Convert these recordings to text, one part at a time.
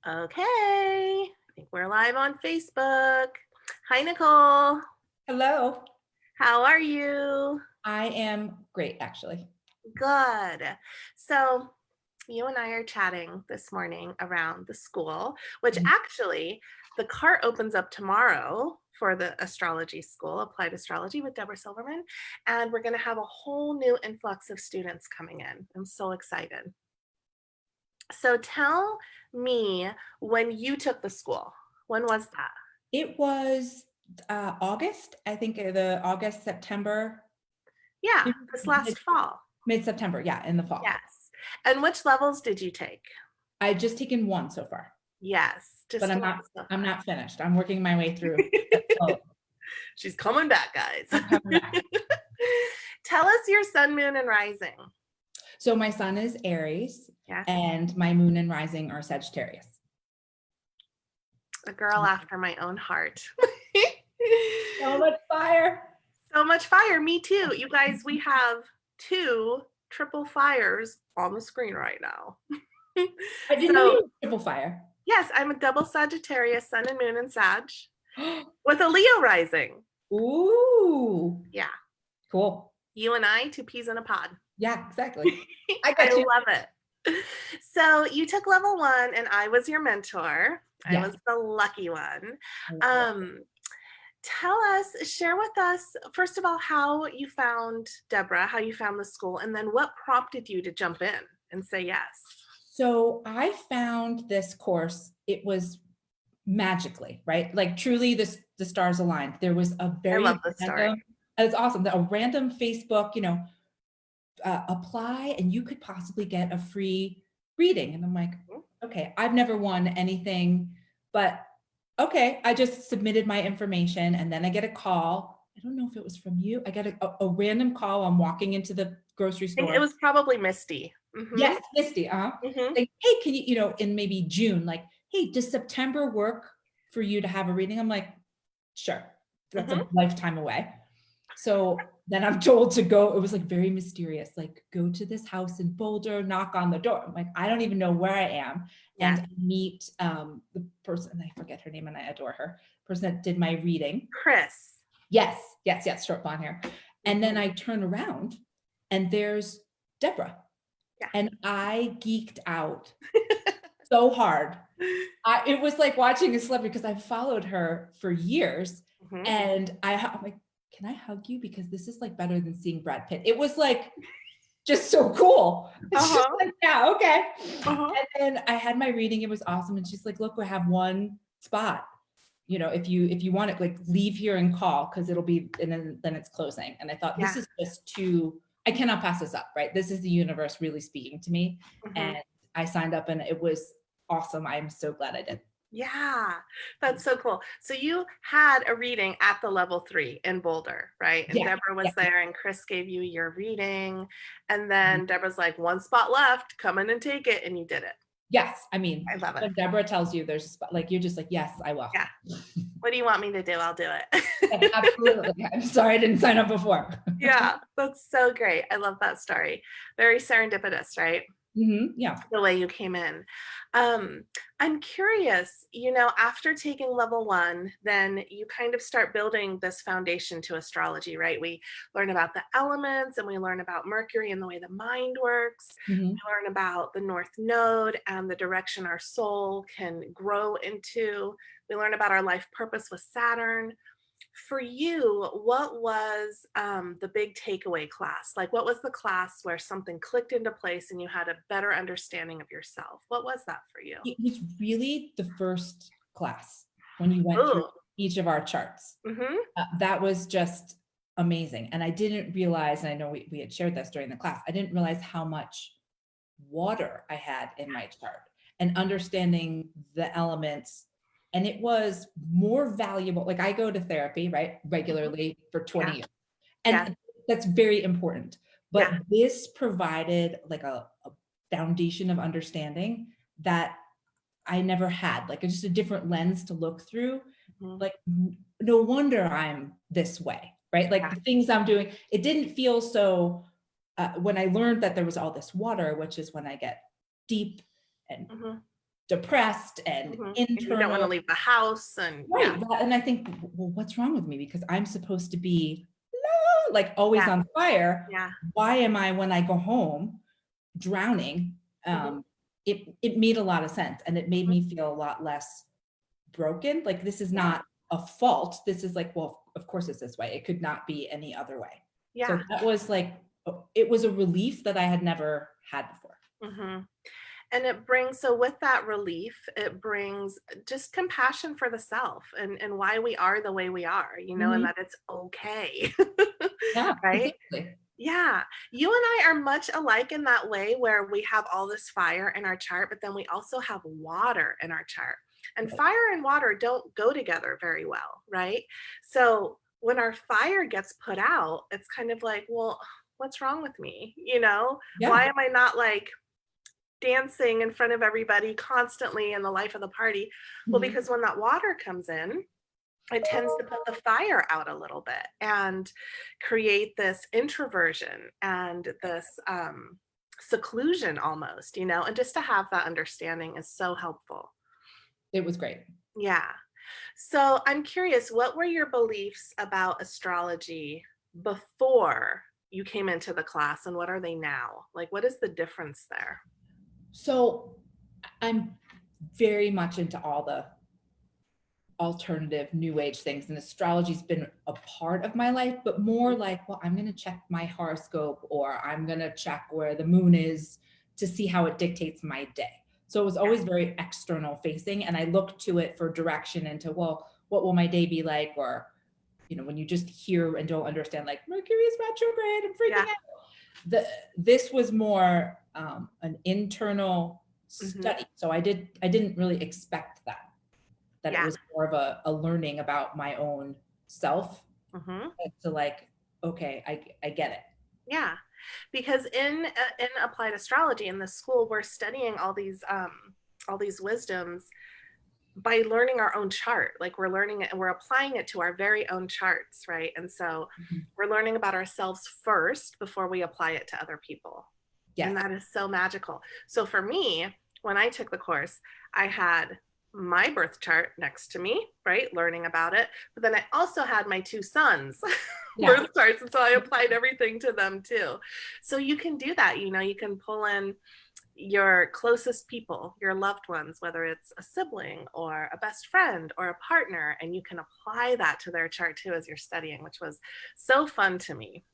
Okay, I think we're live on Facebook. Hi, Nicole. Hello. How are you? I am great, actually. Good. So, you and I are chatting this morning around the school, which Mhm. actually the cart opens up tomorrow for the astrology school, Applied Astrology with Debra Silverman. And we're going to have a whole new influx of students coming in. I'm so excited. So, tell me when you took the school. When was that? It was August, I think the August, September, Yeah, this last fall. mid-September, yeah, in the fall. Yes. And which levels did you take? I've just taken one so far, Yes, but just I'm one not so I'm far. not finished. I'm working my way through. Oh, She's coming back, guys. I'm coming back. Tell us your sun, moon, and rising. So my sun is Aries Yes, and my moon and rising are Sagittarius. a girl after my own heart. So much fire. So much fire. Me too. You guys, we have two triple fires on the screen right now. I didn't know you were triple fire. Yes, I'm a double Sagittarius, sun and moon and Sag, with a Leo rising. Ooh, Yeah. cool. You and I, two peas in a pod. Yeah, exactly. I I got you. love it. So you took level 1 and I was your mentor. I Yes. was the lucky one. Tell us, share with us, first of all, how you found Deborah, how you found the school, and then what prompted you to jump in and say yes. So I found this course, it was magically, right? Like truly the stars aligned. There was a I very love this story. random, it's awesome, a random Facebook, apply and you could possibly get a free reading. And I'm like, okay, I've never won anything, but okay. I just submitted my information and then I get a call. I don't know if it was from you. I get a random call. I'm walking into the grocery I think store. it was probably Misty. Yes, Misty. Mhm. Like, hey, can you, in maybe June, like, hey, does September work for you to have a reading? I'm like, sure. That's a lifetime away. So then I'm told to go. It was like very mysterious, like go to this house in Boulder, knock on the door. I'm like, I don't even know where I am. Yeah. And meet the person, I forget her name and I adore her, person that did my reading. Chris. Yes, short blonde hair. And then I turn around and there's Deborah. Yeah. And I geeked out so hard. It was like watching a celebrity because I've followed her for years. And I'm like, can I hug you? Because this is like better than seeing Brad Pitt. It was like just so cool. It's just like, yeah, okay. And then I had my reading. It was awesome. And she's like, look, we have one spot. If you want it, like leave here and call because it'll be, and then it's closing. And I thought this is just too, I cannot pass this up, right? This is the universe really speaking to me. And I signed up and it was awesome. I'm so glad I did. Yeah, that's so cool. So you had a reading at the level 3 in Boulder, right? And Deborah was there and Chris gave you your reading. And then Deborah's like, one spot left, come in and take it. And you did it. Yes. I mean, I love it. when Deborah tells you there's a spot, like, you're just like, yes, I will. Yeah. What do you want me to do? I'll do it. Absolutely. I'm sorry I didn't sign up before. Yeah, that's so great. I love that story. Very serendipitous, right? Yeah. The way you came in. I'm curious, after taking level 1, then you kind of start building this foundation to astrology, right? We learn about the elements and we learn about Mercury and the way the mind works. We learn about the North Node and the direction our soul can grow into. We learn about our life purpose with Saturn. For you, what was the big takeaway class? Like, what was the class where something clicked into place and you had a better understanding of yourself? What was that for you? It was really the first class when you went through each of our charts. That was just amazing. And I didn't realize, and I know we had shared this during the class, I didn't realize how much water I had in my chart and understanding the elements. And it was more valuable. Like I go to therapy, right, regularly for 20 years. And that's very important. But this provided like a foundation of understanding that I never had, like just a different lens to look through. Like, no wonder I'm this way, right? Like the things I'm doing, it didn't feel so, when I learned that there was all this water, which is when I get deep and depressed and And you don't want to internal. leave the house and Right. And I think, well, what's wrong with me? Because I'm supposed to be like always yeah, on fire. yeah. Why am I, when I go home, drowning? It made a lot of sense, and it made me feel a lot less broken. Like, this is Yeah, not a fault. This is like, well, of course it's this way. It could not be any other way. So yeah. that was like, it was a relief that I had never had before. And it brings, so with that relief, it brings just compassion for the self and why we are the way we are, and that it's okay. Yeah, Right? exactly. Yeah. You and I are much alike in that way where we have all this fire in our chart, but then we also have water in our chart. And Right. fire and water don't go together very well, right? So when our fire gets put out, it's kind of like, well, what's wrong with me? Why Yeah. am I not like dancing in front of everybody constantly in the life of the party? Well, Mhm. because when that water comes in, it tends to put the fire out a little bit and create this introversion and this seclusion almost, and just to have that understanding is so helpful. It was great. Yeah. So I'm curious, what were your beliefs about astrology before you came into the class, and what are they now? Like, what is the difference there? So I'm very much into all the alternative new age things, and astrology's been a part of my life, but more like, well, I'm going to check my horoscope, or I'm going to check where the moon is to see how it dictates my day. So it was always very external facing, and I looked to it for direction into, well, what will my day be like? Or, when you just hear and don't understand, like, Mercury is retrograde, I'm freaking Yeah. out. This was more an internal Hmm. study. So I didn't really expect that it Yeah. was more of a learning about my own self. Hmm. And to like, okay, I get it. Yeah. Because in applied astrology in the school, we're studying all these wisdoms by learning our own chart. Like, we're learning it and we're applying it to our very own charts, right? And so Mhm. we're learning about ourselves first before we apply it to other people. And Yes. that is so magical. So for me, when I took the course, I had my birth chart next to me, right? Learning about it. But then I also had my two sons' Yeah. birth charts. And so I applied everything to them too. So you can do that. You can pull in your closest people, your loved ones, whether it's a sibling or a best friend or a partner, and you can apply that to their chart too as you're studying, which was so fun to me.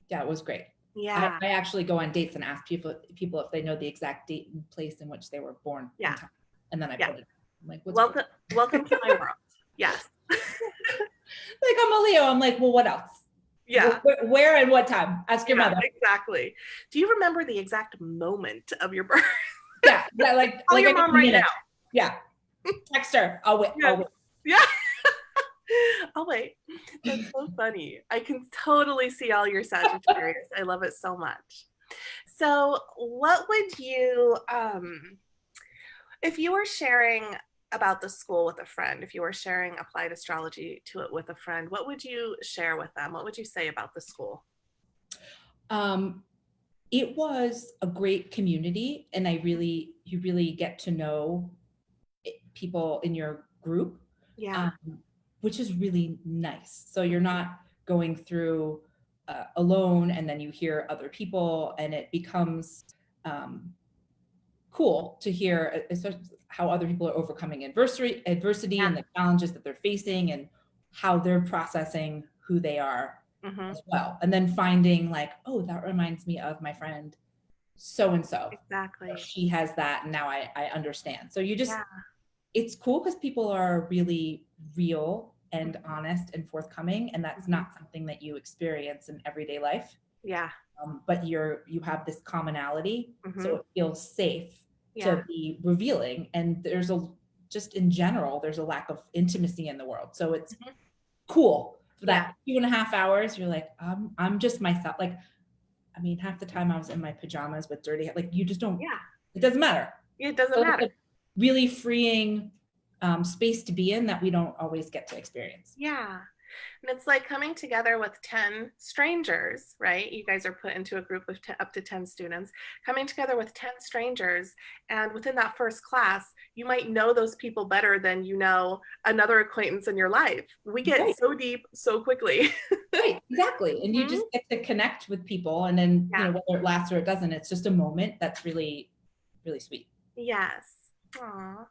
Yeah, it was great. Yeah. I actually go on dates and ask people if they know the exact date and place in which they were born Yeah. and time. And then I Yeah. put it, I'm like, what's Welcome to my world. Yes. like, I'm a Leo. I'm like, well, what else? Yeah. Where and what time? Ask your Yeah, mother. exactly. Do you remember the exact moment of your birth? Yeah. Like Call I your got mom right now. minutes. Yeah. Text her. I'll wait. Yes. Yeah. Oh, wait. That's so funny. I can totally see all your Sagittarius. I love it so much. So, what would you, if you were sharing about the school with a friend, if you were sharing applied astrology to it with a friend, what would you share with them? What would you say about the school? It was a great community, and you really get to know people in your group, Yeah. um, which is really nice. So you're not going through alone, and then you hear other people, and it becomes cool to hear, especially how other people are overcoming adversity Yeah. and the challenges that they're facing, and how they're processing who they are Hmm. as well. And then finding like, oh, that reminds me of my friend so and so. Exactly. She has that, and now I understand. So you just, Yeah. it's cool because people are really real and honest and forthcoming, and that's Mhm. not something that you experience in everyday life. Yeah. But you have this commonality, so Hmm. it feels safe Yeah. to be revealing. And just in general, there's a lack of intimacy in the world, so it's Mhm. cool for Yeah. that 2.5 hours. You're like, I'm just myself. Like, I mean, half the time I was in my pajamas with dirty hair. Like, you just don't. Yeah. It doesn't matter. It doesn't So it's matter. a really freeing space to be in that we don't always get to experience. Yeah. And it's like coming together with 10 strangers, right? You guys are put into a group of up to 10 students, coming together with 10 strangers. And within that first class, you might know those people better than you know another acquaintance in your life. We get Right. so deep so quickly. Right, exactly. And you Mhm. just get to connect with people, and then, Yeah. whether it lasts or it doesn't, it's just a moment that's really, really sweet. Yes. Aw.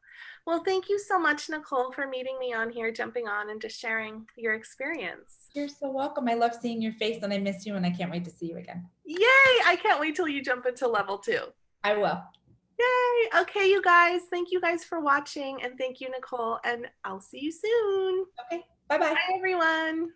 Well, thank you so much, Nicole, for meeting me on here, jumping on and just sharing your experience. You're so welcome. I love seeing your face, and I miss you, and I can't wait to see you again. Yay! I can't wait till you jump into level 2. I will. Yay! Okay, you guys. Thank you guys for watching, and thank you, Nicole, and I'll see you soon. Okay. Bye-bye. Bye, everyone.